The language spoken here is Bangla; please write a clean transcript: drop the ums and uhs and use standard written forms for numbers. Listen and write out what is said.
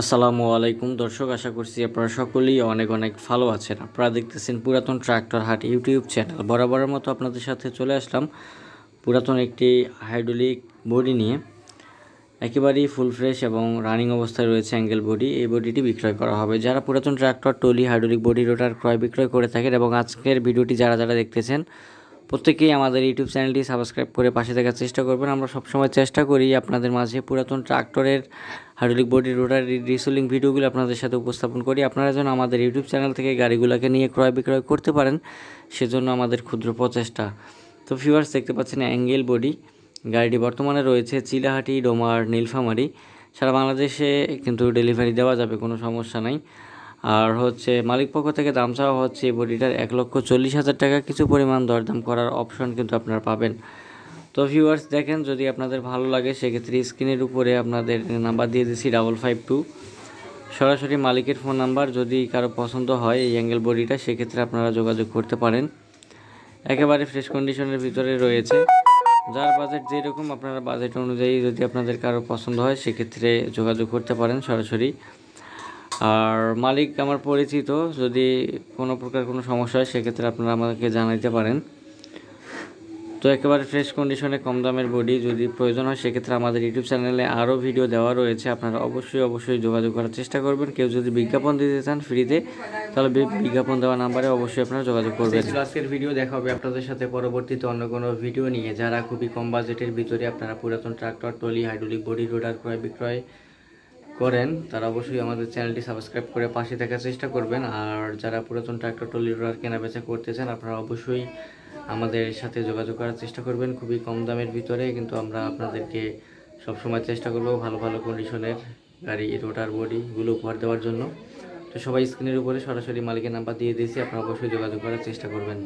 আসসালামু আলাইকুম দর্শক, আশা করছি আপনারা সকলেই অনেক অনেক ভালো আছেন। আপনারা দেখতেছেন পুরাতন ট্রাক্টর হাট ইউটিউব চ্যানেল। বরাবরের মতো আপনাদের সাথে চলে আসলাম পুরাতন একটি হাইড্রোলিক বডি নিয়ে। একেবারেই ফুল ফ্রেশ এবং রানিং অবস্থায় রয়েছে অ্যাঙ্গেল বডি। এই বডিটি বিক্রয় করা হবে। যারা পুরাতন ট্রাক্টর, টলি, হাইড্রোলিক বডি রোটার ক্রয় বিক্রয় করে থাকেন এবং আজকের ভিডিওটি যারা যারা দেখতেছেন প্রত্যেকেই আমাদের ইউটিউব চ্যানেলটি সাবস্ক্রাইব করে পাশে থাকার চেষ্টা করবেন। আমরা সবসময় চেষ্টা করি আপনাদের মাঝে পুরাতন ট্রাক্টরের, হাইড্রোলিক বডি, রোটার রিসোলিং ভিডিওগুলো আপনাদের সাথে উপস্থাপন করি। আপনারা যেন আমাদের ইউটিউব চ্যানেল থেকে গাড়িগুলোকে নিয়ে ক্রয় বিক্রয় করতে পারেন, সেজন্য আমাদের ক্ষুদ্র প্রচেষ্টা। তো ভিউয়ার্স, দেখতে পাচ্ছেন অ্যাঙ্গেল বডি গাড়িটি বর্তমানে রয়েছে চিলাহাটি, ডোমার, নীলফামারী, সারা বাংলাদেশে কিন্তু ডেলিভারি দেওয়া যাবে, কোনো সমস্যা নাই। আর মালিক পক্ষ থেকে দাম চাওয়া হচ্ছে এই বডিটার 1,40,000 টাকা। কিছু পরিমাণ দরদাম করার অপশন কিন্তু আপনারা পাবেন। তো ভিউয়ার্স দেখেন, যদি আপনাদের ভালো লাগে সেক্ষেত্রে স্ক্রিনের উপরে আপনাদের নাম্বার দিয়ে দিচ্ছি 552, সরাসরি মালিকের ফোন নাম্বার। যদি কারো পছন্দ হয় এই অ্যাঙ্গেল বডিটা, সেক্ষেত্রে আপনারা যোগাযোগ করতে পারেন। একেবারে ফ্রেশ কন্ডিশনের ভিতরে রয়েছে। যার বাজেট যেরকম, আপনারা বাজেট অনুযায়ী যদি আপনাদের কারো পছন্দ হয় সেক্ষেত্রে যোগাযোগ করতে পারেন সরাসরি। আর মালিক আমার পরিচিত, যদি কোনো প্রকার কোনো সমস্যা হয় সেক্ষেত্রে আপনারা আমাকে জানাইতে পারেন। তো একেবারে ফ্রেশ কন্ডিশনে কম দামের বডি, যদি প্রয়োজন হয় সেক্ষেত্রে আমাদের ইউটিউব চ্যানেলে আরও ভিডিও দেওয়া রয়েছে, আপনারা অবশ্যই যোগাযোগ করার চেষ্টা করবেন। কেউ যদি বিজ্ঞাপন দিতে চান ফ্রিতে, তাহলে বিজ্ঞাপন দেওয়া নাম্বারে অবশ্যই আপনারা যোগাযোগ করবেন। আজকের ভিডিও দেখা হবে আপনাদের সাথে পরবর্তীতে অন্য কোনো ভিডিও নিয়ে। যারা খুবই কম বাজেটের ভিতরে আপনারা পুরাতন ট্রাক্টর, টলি, হাইড্রোলিক বডি, রোটার ক্রয় বিক্রয় করেন, তারা অবশ্যই আমাদের চ্যানেলটি সাবস্ক্রাইব করে পাশে থাকার চেষ্টা করবেন। আর যারা পুরাতন ট্রাক্টর, টলি, রোটার কেনাবেচা করতে চান, আপনারা অবশ্যই আমাদের সাথে যোগাযোগ করার চেষ্টা করবেন। খুবই কম দামের ভিতরে কিন্তু আমরা আপনাদেরকে সবসময় চেষ্টা করব ভালো ভালো কন্ডিশনের গাড়ি, রোটার, বডিগুলো উপহার দেওয়ার জন্য। তো সবাই স্ক্রিনের উপরে সরাসরি মালিকের নাম্বার দিয়ে দিয়েছি, আপনারা অবশ্যই যোগাযোগ করার চেষ্টা করবেন।